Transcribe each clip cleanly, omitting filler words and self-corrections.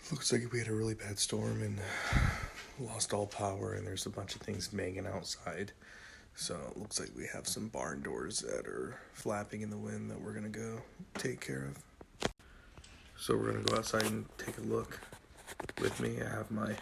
Looks like we had a really bad storm and lost all power, and there's a bunch of things banging outside. So it looks like we have some barn doors that are flapping in the wind that we're gonna go take care of. So we're gonna go outside and take a look. With me, I have my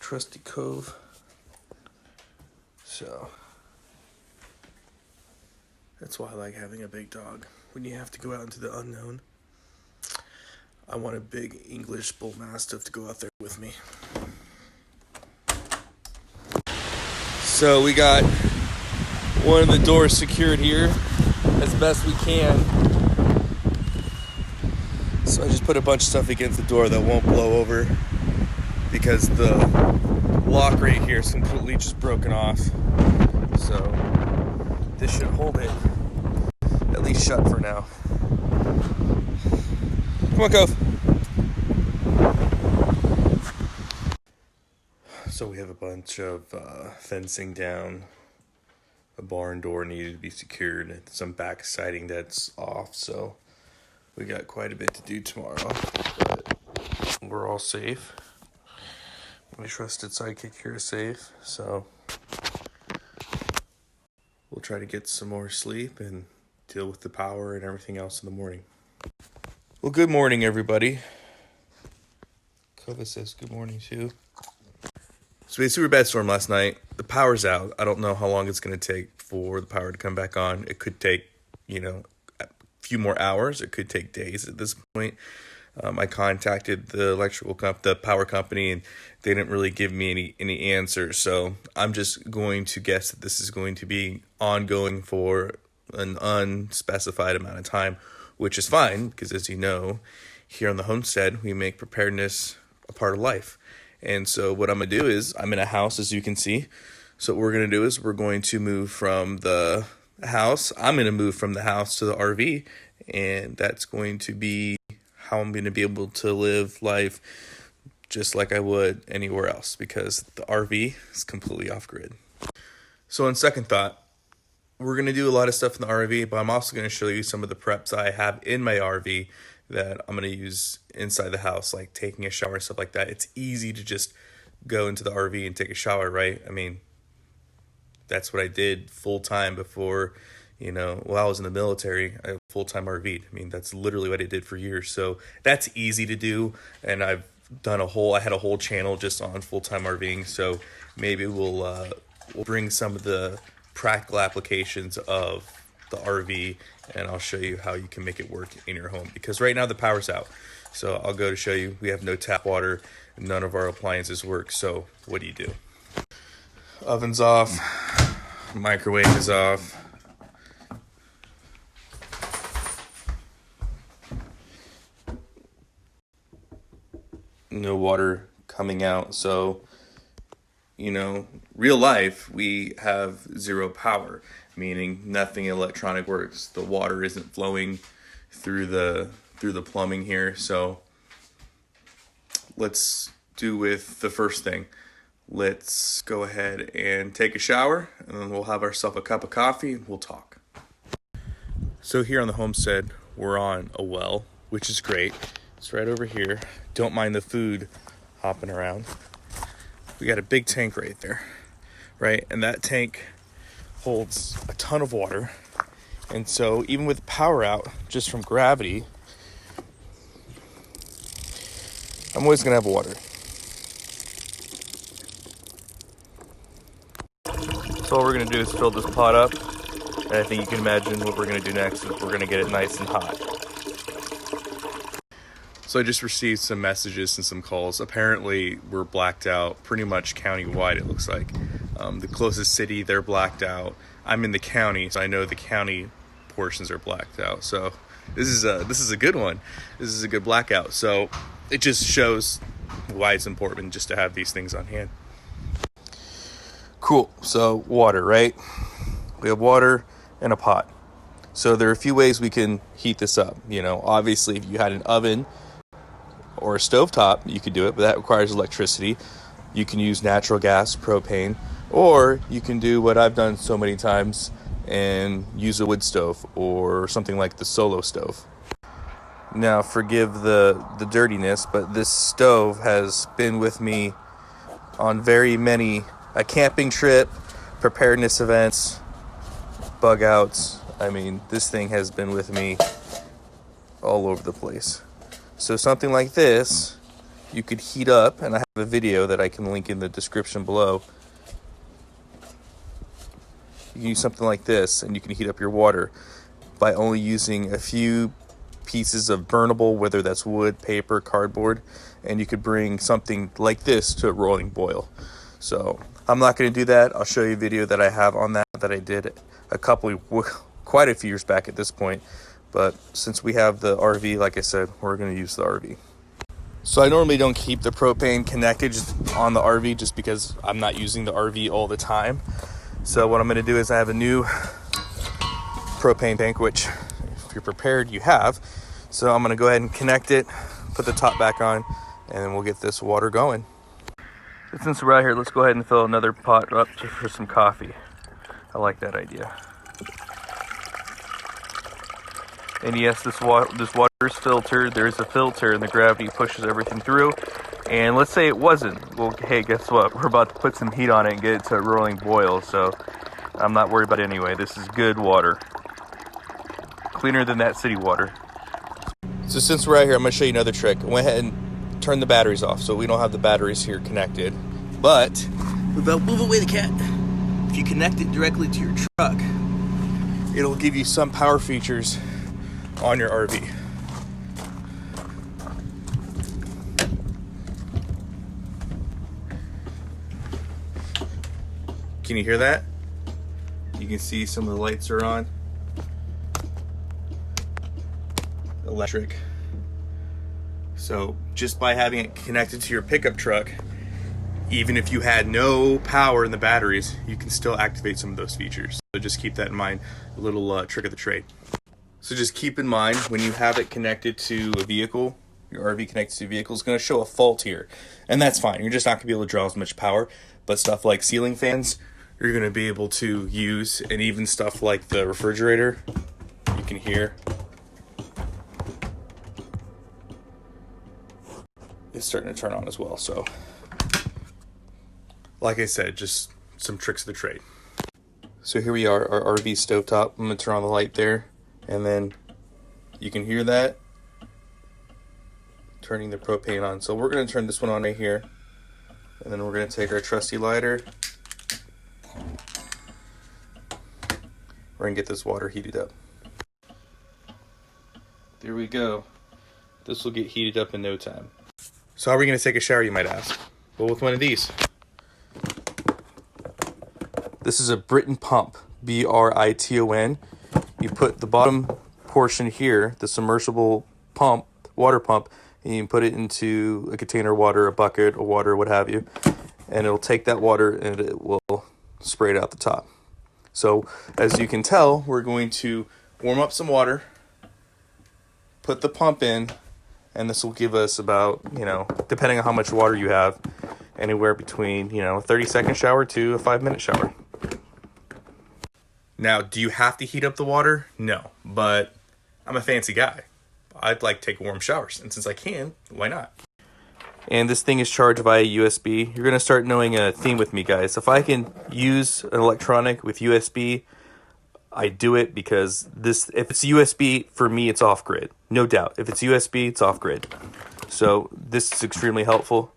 trusty Cove. So that's why I like having a big dog. When you have to go out into the unknown, I want a big English bull mastiff to go out there with me. So we got one of the doors secured here as best we can. So I just put a bunch of stuff against the door that won't blow over because the lock right here is completely just broken off. So this should hold it at least shut for now. Come on, Cove. So we have a bunch of fencing down. The barn door needed to be secured. Some back siding that's off. So we got quite a bit to do tomorrow. But we're all safe. My trusted sidekick here is safe. So we'll try to get some more sleep and deal with the power and everything else in the morning. Well, good morning, everybody. Kova says good morning, too. So we had a super bad storm last night. The power's out. I don't know how long it's going to take for the power to come back on. It could take, a few more hours. It could take days at this point. I contacted the power company, and they didn't really give me any answers. So I'm just going to guess that this is going to be ongoing for an unspecified amount of time, which is fine because, as you know, here on the homestead, we make preparedness a part of life. And so what I'm going to do is I'm in a house, as you can see. So what we're going to do is we're going to move from the house. I'm going to move from the house to the RV, and that's going to be how I'm going to be able to live life just like I would anywhere else because the RV is completely off grid. So on second thought, we're going to do a lot of stuff in the RV, but I'm also going to show you some of the preps I have in my RV that I'm going to use inside the house, like taking a shower and stuff like that. It's easy to just go into the RV and take a shower, right? I mean, that's what I did full time before, while I was in the military, I full-time RV'd. I mean, that's literally what I did for years. So that's easy to do. And I had a whole channel just on full-time RVing. So maybe we'll bring some of the practical applications of the RV, and I'll show you how you can make it work in your home, because right now the power's out. So I'll go to show you. We have no tap water, none of our appliances work. So what do? Oven's off, microwave is off. No water coming out. So real life, we have zero power, meaning nothing electronic works. The water isn't flowing through the plumbing here. So let's do with the first thing. Let's go ahead and take a shower, and then we'll have ourselves a cup of coffee and we'll talk. So here on the homestead, we're on a well, which is great. It's right over here. Don't mind the food hopping around. We got a big tank right there, right? And that tank holds a ton of water. And so even with the power out, just from gravity, I'm always gonna have water. So what we're gonna do is fill this pot up. And I think you can imagine what we're gonna do next is we're gonna get it nice and hot. So I just received some messages and some calls. Apparently, we're blacked out pretty much county-wide, it looks like. The closest city, they're blacked out. I'm in the county, so I know the county portions are blacked out. So this is a good one. This is a good blackout. So it just shows why it's important just to have these things on hand. Cool. So water, right? We have water and a pot. So there are a few ways we can heat this up. Obviously, if you had an oven or a stovetop, you could do it, but that requires electricity. You can use natural gas, propane, or you can do what I've done so many times and use a wood stove or something like the Solo stove. Now, forgive the dirtiness, but this stove has been with me on very many a camping trip, preparedness events, bug outs. I mean, this thing has been with me all over the place. So something like this, you could heat up, and I have a video that I can link in the description below. You can use something like this, and you can heat up your water by only using a few pieces of burnable, whether that's wood, paper, cardboard, and you could bring something like this to a rolling boil. So I'm not going to do that. I'll show you a video that I have on that I did quite a few years back at this point. But since we have the RV, like I said, we're going to use the RV. So I normally don't keep the propane connected just on the RV just because I'm not using the RV all the time. So what I'm going to do is I have a new propane tank, which if you're prepared, you have. So I'm going to go ahead and connect it, put the top back on, and then we'll get this water going. So since we're out here, let's go ahead and fill another pot up just for some coffee. I like that idea. And yes, this water is filtered. There's a filter, and the gravity pushes everything through. And let's say it wasn't. Well, hey, guess what? We're about to put some heat on it and get it to a rolling boil. So I'm not worried about it anyway. This is good water. Cleaner than that city water. So since we're out here, I'm going to show you another trick. I went ahead and turned the batteries off, so we don't have the batteries here connected. But move away the cat. If you connect it directly to your truck, it'll give you some power features on your RV. Can you hear that? You can see some of the lights are on. Electric. So just by having it connected to your pickup truck, even if you had no power in the batteries, you can still activate some of those features. So just keep that in mind, a little trick of the trade. So just keep in mind, when you have it connected to a vehicle, your RV connected to a vehicle, is going to show a fault here. And that's fine. You're just not going to be able to draw as much power. But stuff like ceiling fans, you're going to be able to use. And even stuff like the refrigerator, you can hear. It's starting to turn on as well. So, like I said, just some tricks of the trade. So here we are, our RV stovetop. I'm going to turn on the light there. And then you can hear that turning the propane on. So we're going to turn this one on right here. And then we're going to take our trusty lighter. We're going to get this water heated up. There we go. This will get heated up in no time. So how are we going to take a shower, you might ask? Well, with one of these. This is a Briton pump, Briton. You put the bottom portion here, the submersible pump, water pump, and you can put it into a container of water, a bucket of water, what have you, and it'll take that water and it will spray it out the top. So as you can tell, we're going to warm up some water, put the pump in, and this will give us about, depending on how much water you have, anywhere between, a 30-second shower to a 5-minute shower. Now, do you have to heat up the water? No, but I'm a fancy guy. I'd like to take warm showers, and since I can, why not? And this thing is charged via USB. You're going to start knowing a theme with me, guys. If I can use an electronic with USB, I do it because if it's USB, for me, it's off-grid. No doubt. If it's USB, it's off-grid. So this is extremely helpful.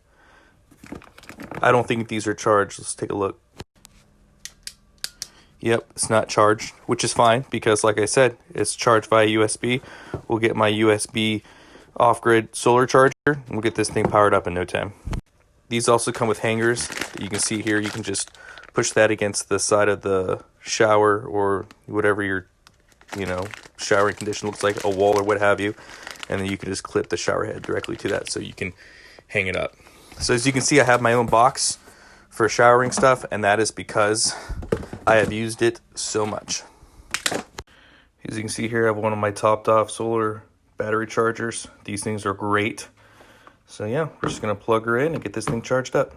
I don't think these are charged. Let's take a look. Yep, it's not charged, which is fine because, like I said, it's charged via USB. We'll get my USB off-grid solar charger, and we'll get this thing powered up in no time. These also come with hangers that you can see here. You can just push that against the side of the shower or whatever your, showering condition looks like, a wall or what have you, and then you can just clip the shower head directly to that so you can hang it up. So as you can see, I have my own box for showering stuff, and that is because I have used it so much. As you can see here, I have one of my topped off solar battery chargers. These things are great. So yeah, we're just gonna plug her in and get this thing charged up.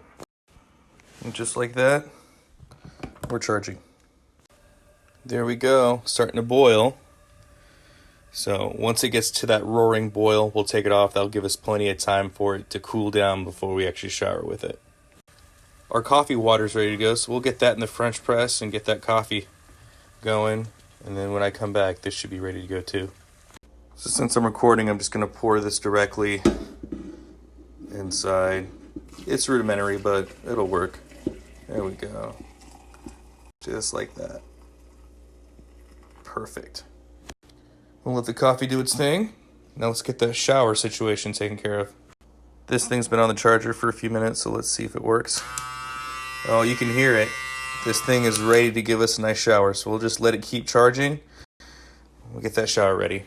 And just like that, we're charging. There we go, starting to boil. So once it gets to that roaring boil, we'll take it off. That'll give us plenty of time for it to cool down before we actually shower with it. Our coffee water's ready to go, so we'll get that in the French press and get that coffee going. And then when I come back, this should be ready to go too. So since I'm recording, I'm just going to pour this directly inside. It's rudimentary, but it'll work. There we go. Just like that. Perfect. We'll let the coffee do its thing. Now let's get the shower situation taken care of. This thing's been on the charger for a few minutes, so let's see if it works. Oh, you can hear it. This thing is ready to give us a nice shower, so we'll just let it keep charging. We'll get that shower ready.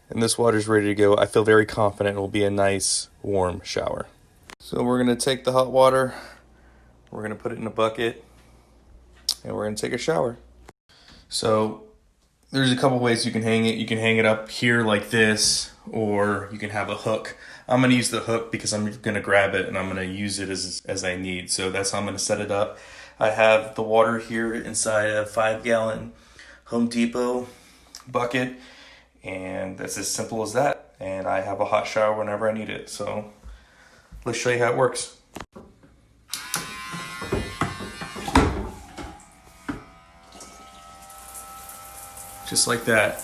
And this water's ready to go. I feel very confident it will be a nice, warm shower. So we're going to take the hot water, we're going to put it in a bucket, and we're going to take a shower. So there's a couple ways you can hang it. You can hang it up here like this, or you can have a hook. I'm going to use the hook because I'm going to grab it and I'm going to use it as I need. So that's how I'm going to set it up. I have the water here inside a 5-gallon Home Depot bucket, and that's as simple as that. And I have a hot shower whenever I need it. So let's show you how it works. Just like that,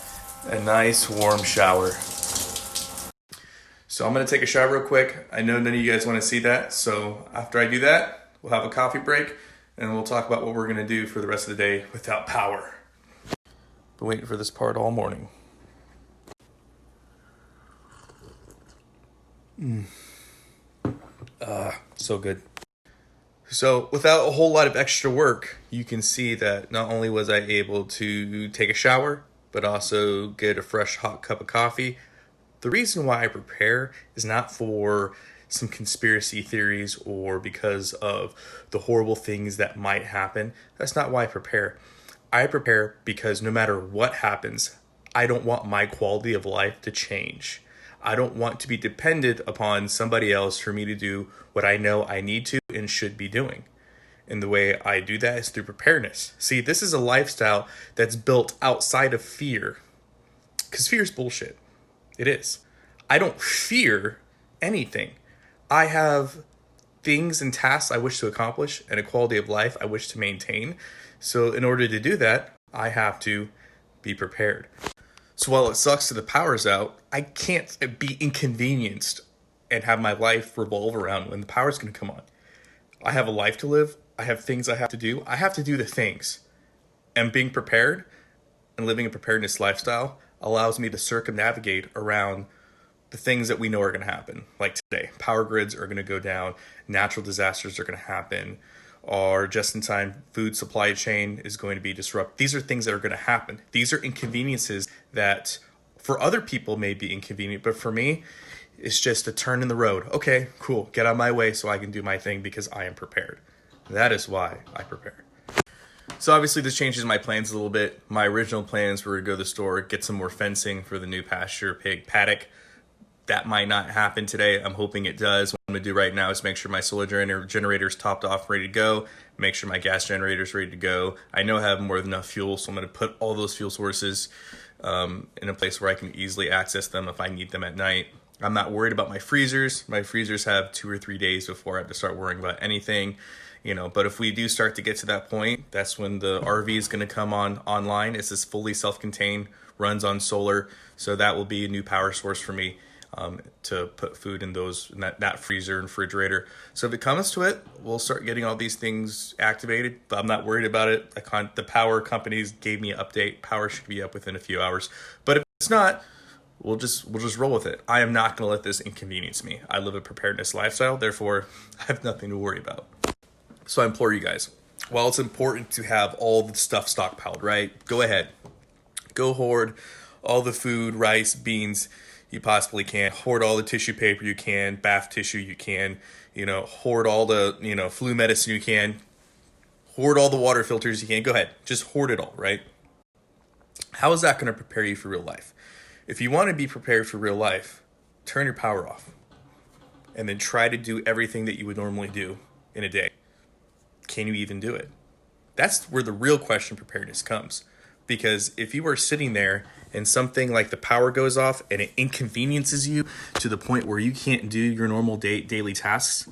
a nice warm shower. So I'm gonna take a shower real quick. I know none of you guys wanna see that, so after I do that, we'll have a coffee break and we'll talk about what we're gonna do for the rest of the day without power. Been waiting for this part all morning. So good. So without a whole lot of extra work, you can see that not only was I able to take a shower, but also get a fresh hot cup of coffee. The reason why I prepare is not for some conspiracy theories or because of the horrible things that might happen. That's not why I prepare. I prepare because no matter what happens, I don't want my quality of life to change. I don't want to be dependent upon somebody else for me to do what I know I need to and should be doing. And the way I do that is through preparedness. See, this is a lifestyle that's built outside of fear. Because fear is bullshit. It is. I don't fear anything. I have things and tasks I wish to accomplish and a quality of life I wish to maintain. So in order to do that, I have to be prepared. So while it sucks that the power's out, I can't be inconvenienced and have my life revolve around when the power's going to come on. I have a life to live. I have things I have to do. I have to do the things. And being prepared and living a preparedness lifestyle allows me to circumnavigate around the things that we know are going to happen. Like today, power grids are going to go down. Natural disasters are going to happen. Our just-in-time food supply chain is going to be disrupted. These are things that are going to happen. These are inconveniences that for other people may be inconvenient, but for me, it's just a turn in the road. Okay, cool. Get out of my way so I can do my thing because I am prepared. That is why I prepare. So obviously this changes my plans a little bit. My original plans were to go to the store, get some more fencing for the new pasture pig paddock. That might not happen today. I'm hoping it does. What I'm going to do right now is make sure my solar generator's topped off, ready to go. Make sure my gas generator's ready to go. I know I have more than enough fuel, so I'm going to put all those fuel sources in a place where I can easily access them if I need them at night. I'm not worried about my freezers. My freezers have 2 or 3 days before I have to start worrying about anything. But if we do start to get to that point, that's when the RV is going to come online. It's this fully self-contained, runs on solar, so that will be a new power source for me to put food in that freezer and refrigerator. So if it comes to it, we'll start getting all these things activated, but I'm not worried about it. The power companies gave me an update. Power should be up within a few hours, but if it's not, we'll just roll with it. I am not going to let this inconvenience me. I live a preparedness lifestyle, therefore I have nothing to worry about. So I implore you guys, while it's important to have all the stuff stockpiled, right? Go ahead. Go hoard all the food, rice, beans you possibly can. Hoard all the tissue paper you can, bath tissue you can, hoard all the, flu medicine you can. Hoard all the water filters you can. Go ahead. Just hoard it all, right? How is that going to prepare you for real life? If you want to be prepared for real life, turn your power off. And then try to do everything that you would normally do in a day. Can you even do it? That's where the real question preparedness comes. Because if you are sitting there and something like the power goes off and it inconveniences you to the point where you can't do your normal daily tasks,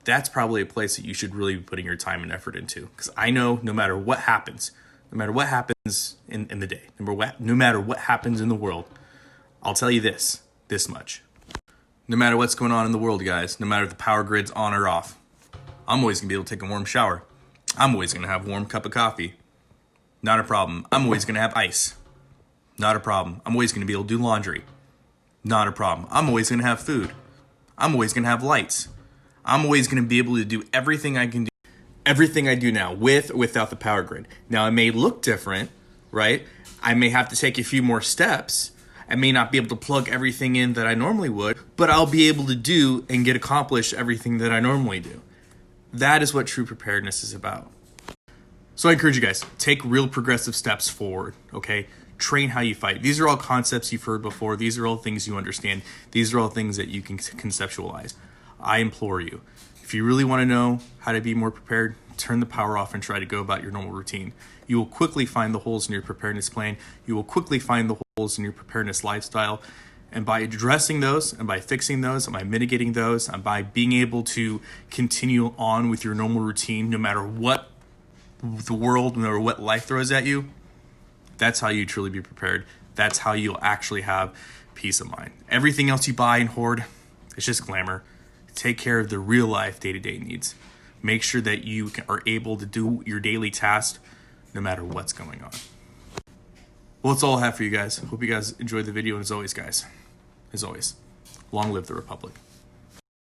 that's probably a place that you should really be putting your time and effort into. Because I know no matter what happens in the day, no matter what happens in the world, I'll tell you this much. No matter what's going on in the world, guys, no matter if the power grid's on or off, I'm always going to be able to take a warm shower. I'm always going to have a warm cup of coffee. Not a problem. I'm always going to have ice. Not a problem. I'm always going to be able to do laundry. Not a problem. I'm always going to have food. I'm always going to have lights. I'm always going to be able to do everything I can do. Everything I do now, with or without the power grid. Now, it may look different, right? I may have to take a few more steps. I may not be able to plug everything in that I normally would, but I'll be able to do and get accomplished everything that I normally do. That is what true preparedness is about. So I encourage you guys, take real progressive steps forward, okay? Train how you fight. These are all concepts you've heard before. These are all things you understand. These are all things that you can conceptualize. I implore you, if you really want to know how to be more prepared, turn the power off and try to go about your normal routine. You will quickly find the holes in your preparedness plan. You will quickly find the holes in your preparedness lifestyle. And by addressing those, and by fixing those, and by mitigating those, and by being able to continue on with your normal routine, no matter what the world, no matter what life throws at you, that's how you truly be prepared. That's how you'll actually have peace of mind. Everything else you buy and hoard, it's just glamour. Take care of the real life day-to-day needs. Make sure that you are able to do your daily tasks no matter what's going on. Well, that's all I have for you guys. Hope you guys enjoyed the video. And as always, guys, long live the Republic.